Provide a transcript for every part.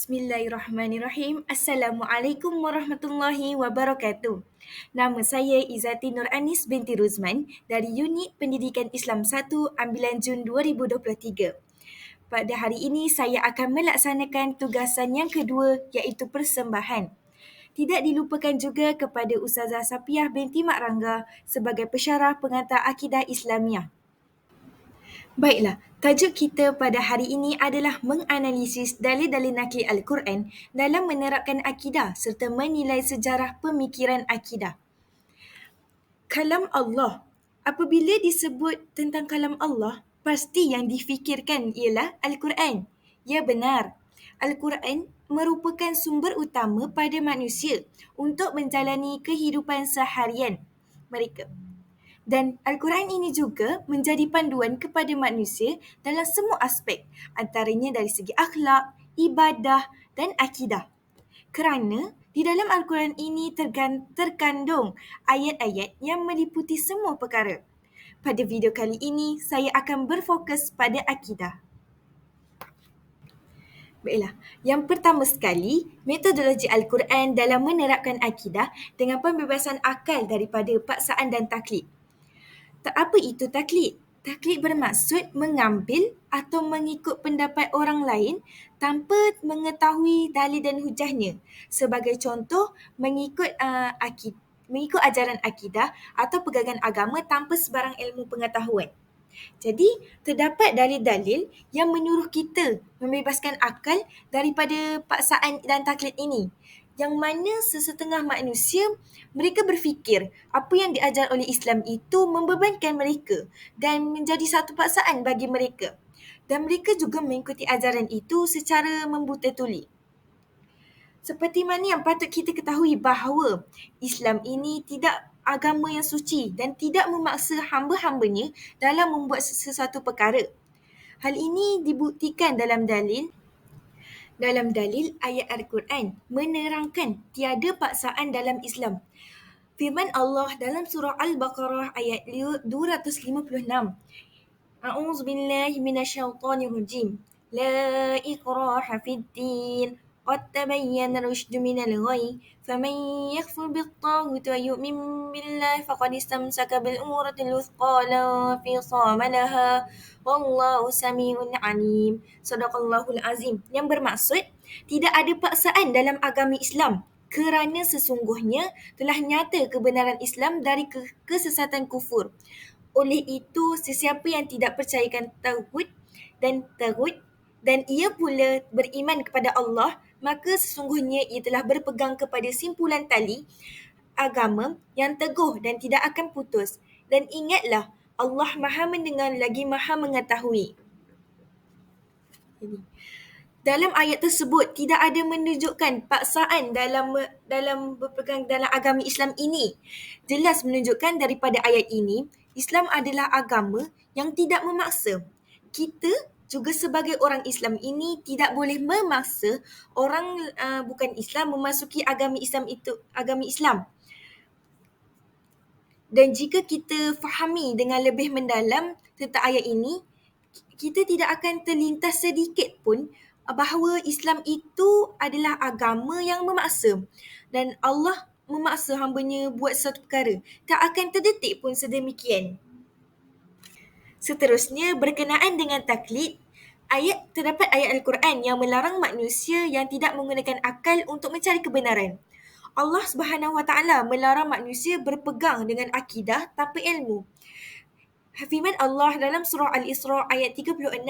Bismillahirrahmanirrahim. Assalamualaikum warahmatullahi wabarakatuh. Nama saya Izzati Nur Anis binti Ruzman dari Unit Pendidikan Islam 1 Ambilan Jun 2023. Pada hari ini saya akan melaksanakan tugasan yang kedua iaitu persembahan. Tidak dilupakan juga kepada Ustazah Sapiah binti Mak Rangga sebagai pesyarah pengantar akidah Islamiah. Baiklah, tajuk kita pada hari ini adalah menganalisis dalil-dalil nakli Al-Quran dalam menerapkan akidah serta menilai sejarah pemikiran akidah. Kalam Allah. Apabila disebut tentang kalam Allah, pasti yang difikirkan ialah Al-Quran. Ya benar. Al-Quran merupakan sumber utama pada manusia untuk menjalani kehidupan seharian mereka. Dan Al-Quran ini juga menjadi panduan kepada manusia dalam semua aspek, antaranya dari segi akhlak, ibadah dan akidah. Kerana di dalam Al-Quran ini terkandung ayat-ayat yang meliputi semua perkara. Pada video kali ini, saya akan berfokus pada akidah. Baiklah, yang pertama sekali, metodologi Al-Quran dalam menerapkan akidah dengan pembebasan akal daripada paksaan dan taklid. Tak apa itu taklid? Taklid bermaksud mengambil atau mengikut pendapat orang lain tanpa mengetahui dalil dan hujahnya. Sebagai contoh, mengikut ajaran akidah atau pegangan agama tanpa sebarang ilmu pengetahuan. Jadi, terdapat dalil-dalil yang menyuruh kita membebaskan akal daripada paksaan dan taklid ini. Yang mana sesetengah manusia, mereka berfikir apa yang diajar oleh Islam itu membebankan mereka dan menjadi satu paksaan bagi mereka. Dan mereka juga mengikuti ajaran itu secara membuta tuli. Seperti mana yang patut kita ketahui bahawa Islam ini tidak agama yang suci dan tidak memaksa hamba-hambanya dalam membuat sesuatu perkara. Hal ini dibuktikan dalam dalil ayat Al-Quran menerangkan tiada paksaan dalam Islam. Firman Allah dalam surah Al-Baqarah ayat 256. A'udzubillahi minasyaitonirrajim. La ikraha fid din. قد تبين الرشد من الغي فمن يكفر بالطاغوت ويؤمن بالله فقد استمسك بالعروة الوثقى لا انفصام لها والله سميع عليم. Sadaqallahul Azim, yang bermaksud tidak ada paksaan dalam agama Islam kerana sesungguhnya telah nyata kebenaran Islam dari kesesatan kufur. Oleh itu, sesiapa yang tidak percayakan tauhid dan ia pula beriman kepada Allah, maka sesungguhnya ia telah berpegang kepada simpulan tali agama yang teguh dan tidak akan putus. Dan ingatlah, Allah Maha mendengar lagi Maha mengetahui. Dalam ayat tersebut tidak ada menunjukkan paksaan dalam berpegang dalam agama Islam ini. Jelas menunjukkan daripada ayat ini, Islam adalah agama yang tidak memaksa. Kita juga sebagai orang Islam ini tidak boleh memaksa orang bukan Islam memasuki agama Islam. Dan jika kita fahami dengan lebih mendalam tentang ayat ini, kita tidak akan terlintas sedikit pun bahawa Islam itu adalah agama yang memaksa dan Allah memaksa hambanya buat satu perkara. Tak akan terdetik pun sedemikian. Seterusnya, berkenaan dengan taklid, terdapat ayat Al-Quran yang melarang manusia yang tidak menggunakan akal untuk mencari kebenaran. Allah Subhanahu Wa Taala melarang manusia berpegang dengan akidah tanpa ilmu. Firman Allah dalam surah Al-Isra ayat 36.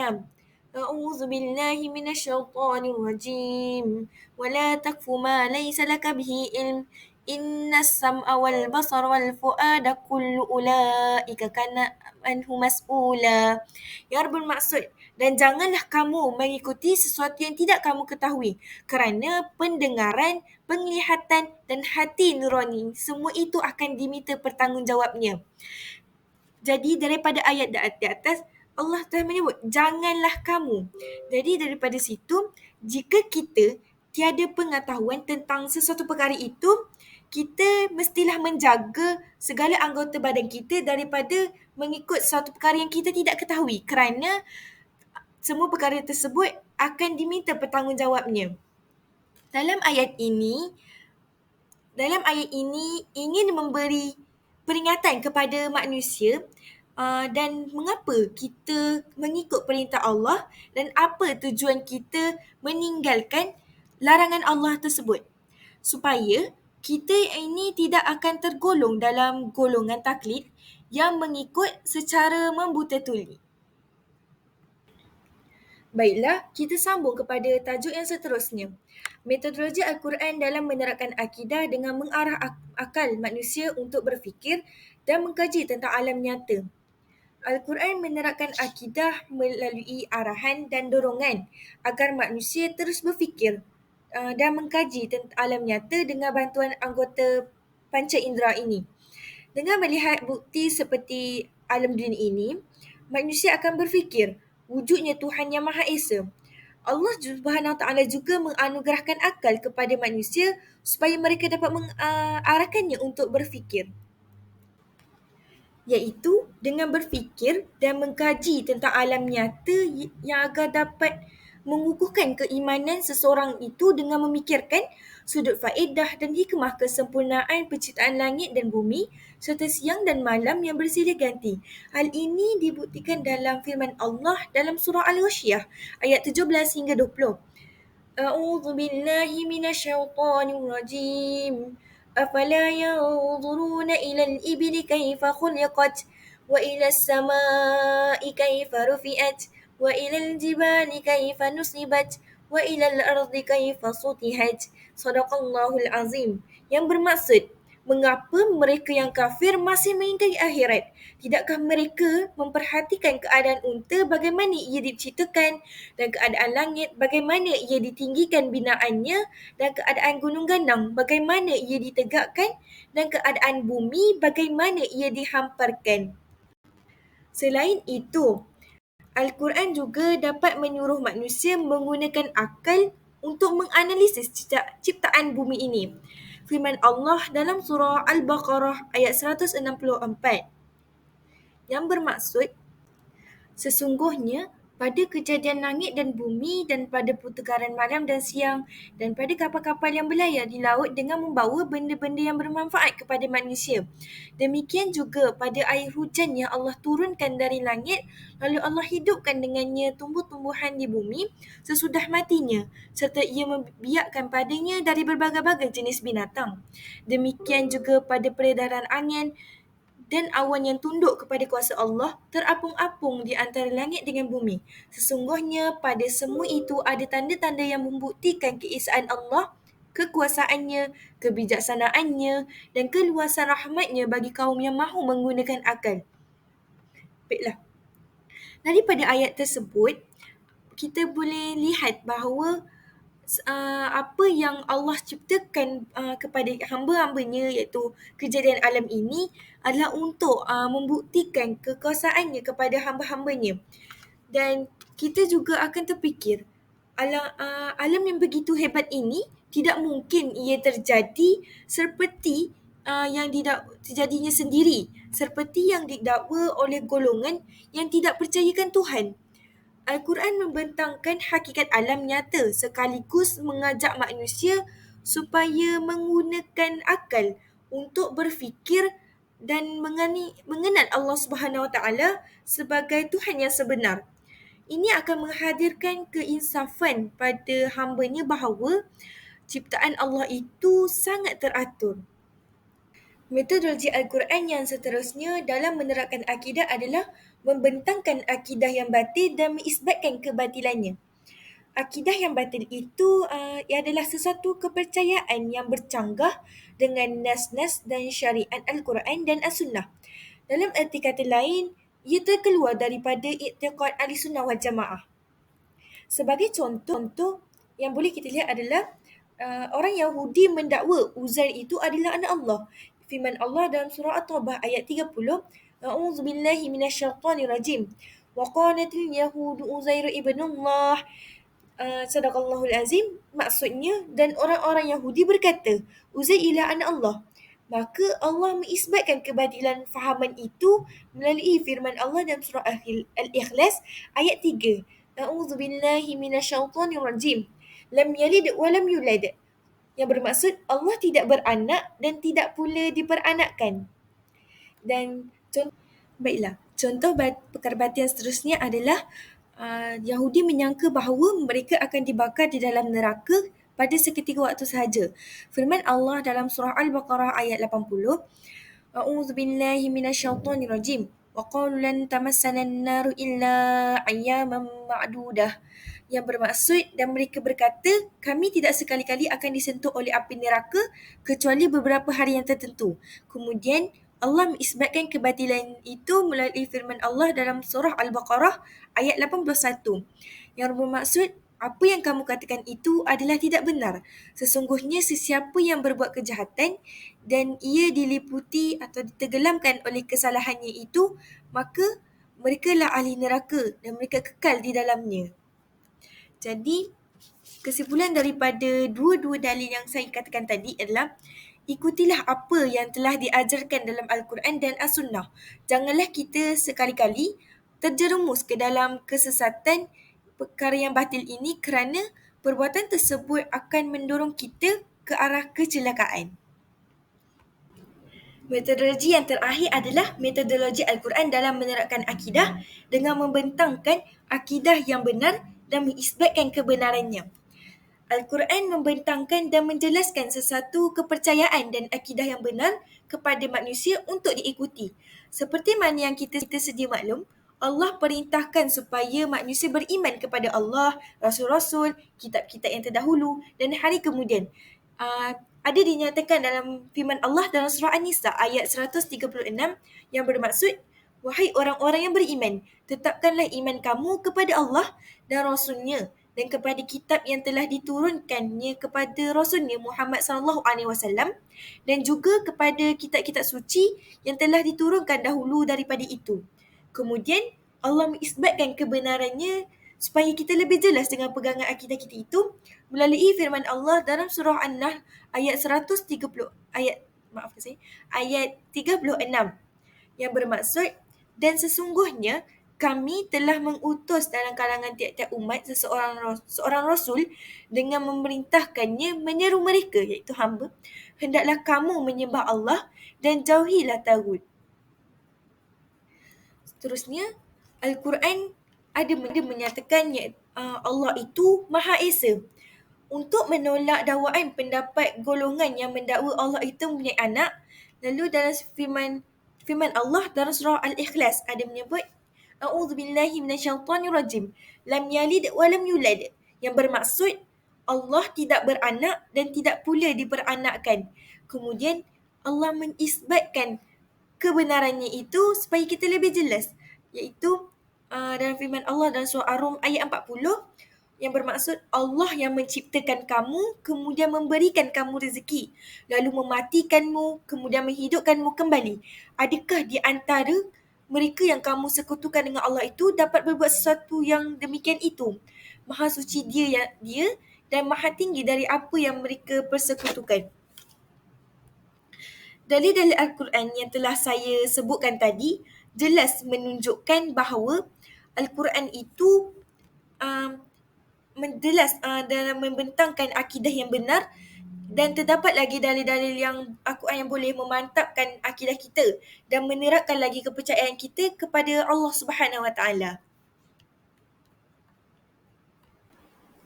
A'udzu billahi minasyaitonir rajim. Wa la taqfu ma laysa laka bihi ilm. Innas sam'a wal basara wal fuada kullu ulaika kana anhu mas'ula. Yang bermaksud, dan janganlah kamu mengikuti sesuatu yang tidak kamu ketahui, kerana pendengaran, penglihatan dan hati nurani semua itu akan diminta pertanggungjawabnya. Jadi daripada ayat di atas, Allah telah menyebut, janganlah kamu. Jadi daripada situ, jika kita tiada pengetahuan tentang sesuatu perkara itu, kita mestilah menjaga segala anggota badan kita daripada mengikut suatu perkara yang kita tidak ketahui, kerana semua perkara tersebut akan diminta pertanggungjawabnya. Dalam ayat ini, dalam ayat ini ingin memberi peringatan kepada manusia dan mengapa kita mengikut perintah Allah dan apa tujuan kita meninggalkan larangan Allah tersebut. Supaya kita ini tidak akan tergolong dalam golongan taklid yang mengikut secara membuta tuli. Baiklah, kita sambung kepada tajuk yang seterusnya. Metodologi Al-Quran dalam menerapkan akidah dengan mengarah akal manusia untuk berfikir dan mengkaji tentang alam nyata. Al-Quran menerapkan akidah melalui arahan dan dorongan agar manusia terus berfikir dan mengkaji tentang alam nyata dengan bantuan anggota panca indera ini. Dengan melihat bukti seperti alam dunia ini, manusia akan berfikir wujudnya Tuhan Yang Maha Esa. Allah Subhanahu Wa Taala juga menganugerahkan akal kepada manusia supaya mereka dapat mengarahkannya untuk berfikir, iaitu dengan berfikir dan mengkaji tentang alam nyata yang agar dapat mengukuhkan keimanan seseorang itu dengan memikirkan sudut faedah dan hikmah kesempurnaan penciptaan langit dan bumi serta siang dan malam yang bersilih ganti. Hal ini dibuktikan dalam firman Allah dalam surah Al-Ghasyiyah ayat 17 hingga 20. أعوذ بالله من الشيطان الرجيم أفلا ينظرون إلى الإبل كيف خلقت وإلى السماء كيف رفعت وإلى الجبال كيف نصبت وإلى الأرض كيف سطحت صدق الله العظيم, yang bermaksud mengapa mereka yang kafir masih mengingkari akhirat? Tidakkah mereka memperhatikan keadaan unta bagaimana ia diciptakan dan keadaan langit bagaimana ia ditinggikan binaannya dan keadaan gunung ganang bagaimana ia ditegakkan dan keadaan bumi bagaimana ia dihamparkan. Selain itu, Al-Quran juga dapat menyuruh manusia menggunakan akal untuk menganalisis ciptaan bumi ini. Firman Allah dalam surah Al-Baqarah ayat 164 yang bermaksud, sesungguhnya pada kejadian langit dan bumi dan pada pertukaran malam dan siang dan pada kapal-kapal yang berlayar di laut dengan membawa benda-benda yang bermanfaat kepada manusia. Demikian juga pada air hujan yang Allah turunkan dari langit, lalu Allah hidupkan dengannya tumbuh-tumbuhan di bumi sesudah matinya, serta ia membiakkan padanya dari berbagai-bagai jenis binatang. Demikian juga pada peredaran angin dan awan yang tunduk kepada kuasa Allah terapung-apung di antara langit dengan bumi. Sesungguhnya pada semua itu ada tanda-tanda yang membuktikan keesaan Allah, kekuasaannya, kebijaksanaannya dan keluasan rahmatnya bagi kaum yang mahu menggunakan akal. Baiklah. Daripada ayat tersebut, kita boleh lihat bahawa apa yang Allah ciptakan kepada hamba-hambanya iaitu kejadian alam ini adalah untuk membuktikan kekuasaannya kepada hamba-hambanya. Dan kita juga akan terfikir alam yang begitu hebat ini tidak mungkin ia terjadi seperti yang terjadinya sendiri, seperti yang didakwa oleh golongan yang tidak percayakan Tuhan. Al-Quran membentangkan hakikat alam nyata sekaligus mengajak manusia supaya menggunakan akal untuk berfikir dan mengenal Allah Subhanahu Wa Taala sebagai Tuhan yang sebenar. Ini akan menghadirkan keinsafan pada hamba-Nya bahawa ciptaan Allah itu sangat teratur. Metodologi Al-Quran yang seterusnya dalam menerapkan akidah adalah membentangkan akidah yang batil dan mengisbatkan kebatilannya. Akidah yang batil itu adalah sesuatu kepercayaan yang bercanggah dengan nas-nas dan syariat Al-Quran dan As-Sunnah. Dalam erti kata lain, ia terkeluar daripada i'tiqad Ahlussunnah wal Jamaah. Sebagai contoh yang boleh kita lihat adalah orang Yahudi mendakwa Uzair itu adalah anak Allah. Firman Allah dalam surah At-Taubah ayat 30, A'udzu billahi minasyaitonir rajim. Wa qalatil yahudu Uzair ibnullah. Sadaqallahul azim. Maksudnya, dan orang-orang Yahudi berkata, Uzair ialah anak Allah. Maka Allah mengisbatkan kebatilan fahaman itu melalui firman Allah dalam surah Al-Ikhlas ayat 3. A'udzu billahi minasyaitonir rajim. Lam yalid wa lam yulad yang bermaksud Allah tidak beranak dan tidak pula diperanakkan. Dan baiklah, contoh perkara seterusnya adalah Yahudi menyangka bahawa mereka akan dibakar di dalam neraka pada seketika waktu sahaja. Firman Allah dalam surah Al-Baqarah ayat 80, A'udzu billahi minasyaitonir rajim. Wa qalu lan tamassana an-naru illa ayyaman ma'dudah. Yang bermaksud, dan mereka berkata, kami tidak sekali-kali akan disentuh oleh api neraka kecuali beberapa hari yang tertentu. Kemudian Allah mengisbatkan kebatilan itu melalui firman Allah dalam surah Al-Baqarah ayat 81 yang bermaksud, apa yang kamu katakan itu adalah tidak benar. Sesungguhnya sesiapa yang berbuat kejahatan dan ia diliputi atau ditenggelamkan oleh kesalahannya itu, maka merekalah ahli neraka dan mereka kekal di dalamnya. Jadi, kesimpulan daripada dua-dua dalil yang saya katakan tadi adalah ikutilah apa yang telah diajarkan dalam Al-Quran dan As-Sunnah. Janganlah kita sekali-kali terjerumus ke dalam kesesatan perkara yang batil ini kerana perbuatan tersebut akan mendorong kita ke arah kecelakaan. Metodologi yang terakhir adalah metodologi Al-Quran dalam menerapkan akidah dengan membentangkan akidah yang benar dan mengisbatkan kebenarannya. Al-Quran membentangkan dan menjelaskan sesuatu kepercayaan dan akidah yang benar kepada manusia untuk diikuti. Seperti mana yang kita sedia maklum, Allah perintahkan supaya manusia beriman kepada Allah, Rasul-Rasul, kitab-kitab yang terdahulu dan hari kemudian. Ada dinyatakan dalam firman Allah dalam surah An-Nisa ayat 136 yang bermaksud, wahai orang-orang yang beriman, tetapkanlah iman kamu kepada Allah dan Rasul-Nya dan kepada kitab yang telah diturunkannya kepada Rasulnya Muhammad SAW dan juga kepada kitab-kitab suci yang telah diturunkan dahulu daripada itu. Kemudian Allah mengisbatkan kebenarannya supaya kita lebih jelas dengan pegangan akidah kita itu melalui firman Allah dalam surah An-Nahl ayat 36 yang bermaksud, dan sesungguhnya kami telah mengutus dalam kalangan tiap-tiap umat seorang rasul dengan memerintahkannya menyeru mereka, iaitu hamba, hendaklah kamu menyembah Allah dan jauhilah tagut. Seterusnya, Al-Quran ada menyatakan Allah itu Maha Esa. Untuk menolak dakwaan pendapat golongan yang mendakwa Allah itu mempunyai anak, lalu dalam firman Allah dalam surah Al-Ikhlas ada menyebut, A'udzu billahi minasyaitonir rajim. Lam yalid wa lam yulad. Yang bermaksud Allah tidak beranak dan tidak pula diperanakkan. Kemudian Allah mengisbatkan kebenarannya itu supaya kita lebih jelas, iaitu dalam firman Allah dalam surah Ar-Rum ayat 40 yang bermaksud Allah yang menciptakan kamu kemudian memberikan kamu rezeki lalu mematikanmu kemudian menghidupkanmu kembali. Adakah di antara mereka yang kamu sekutukan dengan Allah itu dapat berbuat sesuatu yang demikian itu? Maha suci dia dan maha tinggi dari apa yang mereka persekutukan. Dalil-dalil Al-Quran yang telah saya sebutkan tadi jelas menunjukkan bahawa Al-Quran itu menjelas dalam membentangkan akidah yang benar, dan terdapat lagi dalil-dalil yang Al-Quran yang boleh memantapkan akidah kita dan menerapkan lagi kepercayaan kita kepada Allah Subhanahu Wa Taala.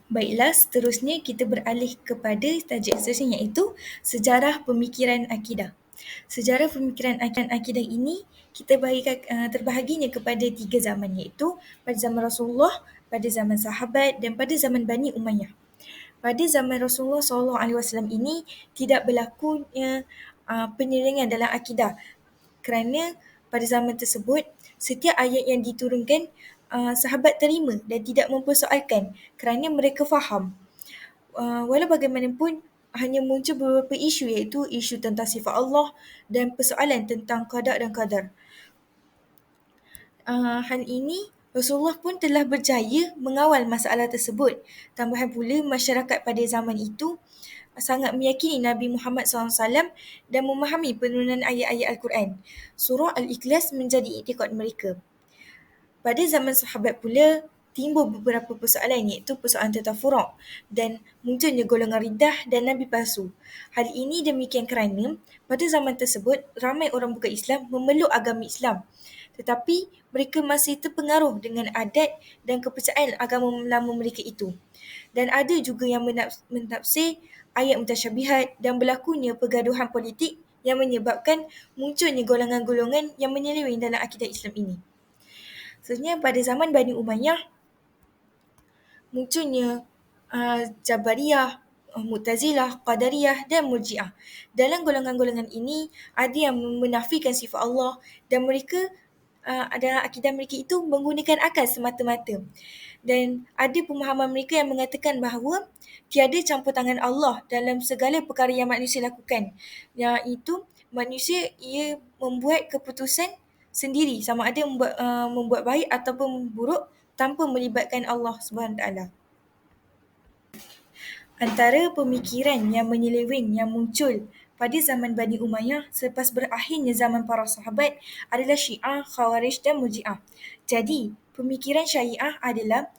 Baiklah, seterusnya kita beralih kepada tajuk seterusnya, iaitu sejarah pemikiran akidah. Sejarah pemikiran akidah ini kita terbahaginya kepada 3 zaman, iaitu pada zaman Rasulullah, pada zaman sahabat dan pada zaman Bani Umayyah. Pada zaman Rasulullah SAW ini tidak berlakunya penyelengan dalam akidah kerana pada zaman tersebut setiap ayat yang diturunkan sahabat terima dan tidak mempersoalkan kerana mereka faham. Walau bagaimanapun hanya muncul beberapa isu, iaitu isu tentang sifat Allah dan persoalan tentang qada dan qadar. Hal ini Rasulullah pun telah berjaya mengawal masalah tersebut. Tambahan pula, masyarakat pada zaman itu sangat meyakini Nabi Muhammad SAW dan memahami penurunan ayat-ayat Al-Quran. Surah Al-Ikhlas menjadi iktikad mereka. Pada zaman sahabat pula, timbul beberapa persoalan iaitu persoalan tentang furuk dan munculnya golongan riddah dan nabi palsu. Hal ini demikian kerana pada zaman tersebut ramai orang bukan Islam memeluk agama Islam, tetapi mereka masih terpengaruh dengan adat dan kepercayaan agama lama mereka itu. Dan ada juga yang mentafsir ayat mutasyabihat dan berlakunya pergaduhan politik yang menyebabkan munculnya golongan-golongan yang menyeleweng dalam akidah Islam ini. Sebenarnya pada zaman Bani Umayyah munculnya Jabariyah, Mu'tazilah, Qadariyah dan Murji'ah. Dalam golongan-golongan ini ada yang menafikan sifat Allah dan mereka dalam akidah mereka itu menggunakan akal semata-mata. Dan ada pemahaman mereka yang mengatakan bahawa tiada campur tangan Allah dalam segala perkara yang manusia lakukan. Iaitu manusia ia membuat keputusan sendiri sama ada membuat baik ataupun buruk tanpa melibatkan Allah Subhanahu Wa Taala. Antara pemikiran yang menyeleweng yang muncul pada zaman Bani Umayyah selepas berakhirnya zaman para sahabat adalah Syiah, Khawarij dan Murji'ah. Jadi, pemikiran Syiah adalah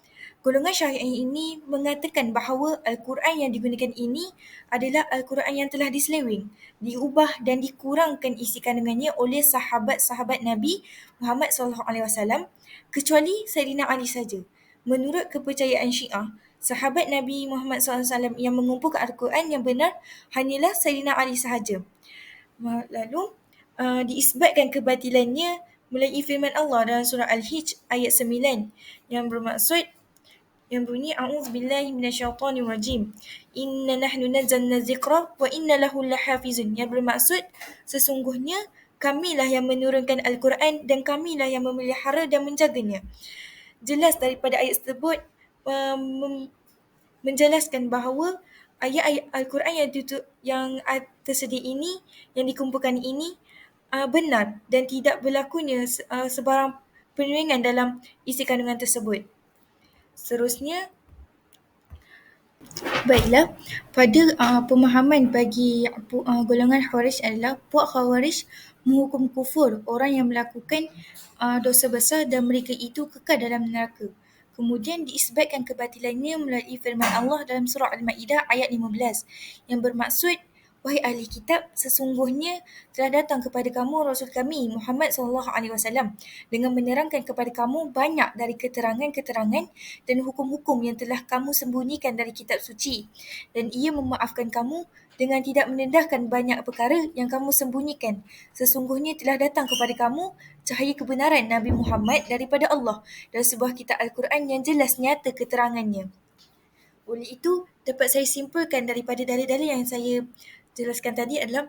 golongan Syiah ini mengatakan bahawa Al-Quran yang digunakan ini adalah Al-Quran yang telah diseleweng, diubah dan dikurangkan isi kandungannya oleh sahabat-sahabat Nabi Muhammad SAW kecuali Sayyidina Ali saja. Menurut kepercayaan Syiah, sahabat Nabi Muhammad SAW yang mengumpulkan Al-Quran yang benar hanyalah Sayyidina Ali sahaja. Lalu diisbatkan kebatilannya melalui firman Allah dalam surah Al-Hijr ayat 9 yang bunyi a'udzubillahi minasyaitonirrajim. Inna nahnu nazzalna dzikra wa inna lahu lahafizun, yang bermaksud sesungguhnya kamilah yang menurunkan Al-Quran dan kamilah yang memelihara dan menjaganya. Jelas daripada ayat tersebut menjelaskan bahawa ayat-ayat Al-Quran yang tersedia ini, yang dikumpulkan ini benar dan tidak berlakunya sebarang penyelewengan dalam isi kandungan tersebut. Seterusnya, baiklah, pada pemahaman bagi golongan Khawarij adalah puak Khawarij menghukum kufur orang yang melakukan dosa besar dan mereka itu kekal dalam neraka. Kemudian diisbatkan kebatilannya melalui firman Allah dalam surah Al-Ma'idah ayat 15 yang bermaksud, wahai ahli kitab, sesungguhnya telah datang kepada kamu Rasul kami Muhammad SAW dengan menerangkan kepada kamu banyak dari keterangan-keterangan dan hukum-hukum yang telah kamu sembunyikan dari kitab suci, dan ia memaafkan kamu dengan tidak menendahkan banyak perkara yang kamu sembunyikan. Sesungguhnya telah datang kepada kamu cahaya kebenaran Nabi Muhammad daripada Allah dan sebuah kitab Al-Quran yang jelas nyata keterangannya. Oleh itu, dapat saya simpulkan daripada dalil-dalil yang saya jelaskan tadi adalah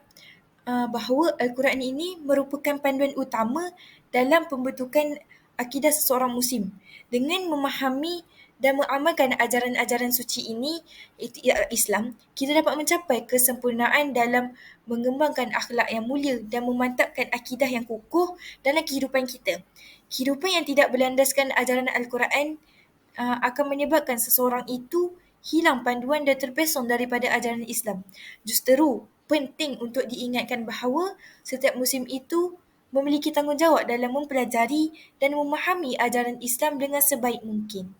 bahawa Al-Quran ini merupakan panduan utama dalam pembentukan akidah seseorang Muslim. Dengan memahami dan mengamalkan ajaran-ajaran suci ini, iaitu Islam, kita dapat mencapai kesempurnaan dalam mengembangkan akhlak yang mulia dan memantapkan akidah yang kukuh dalam kehidupan kita. Kehidupan yang tidak berlandaskan ajaran Al-Quran akan menyebabkan seseorang itu hilang panduan dan terpesong daripada ajaran Islam. Justeru, penting untuk diingatkan bahawa setiap Muslim itu memiliki tanggungjawab dalam mempelajari dan memahami ajaran Islam dengan sebaik mungkin.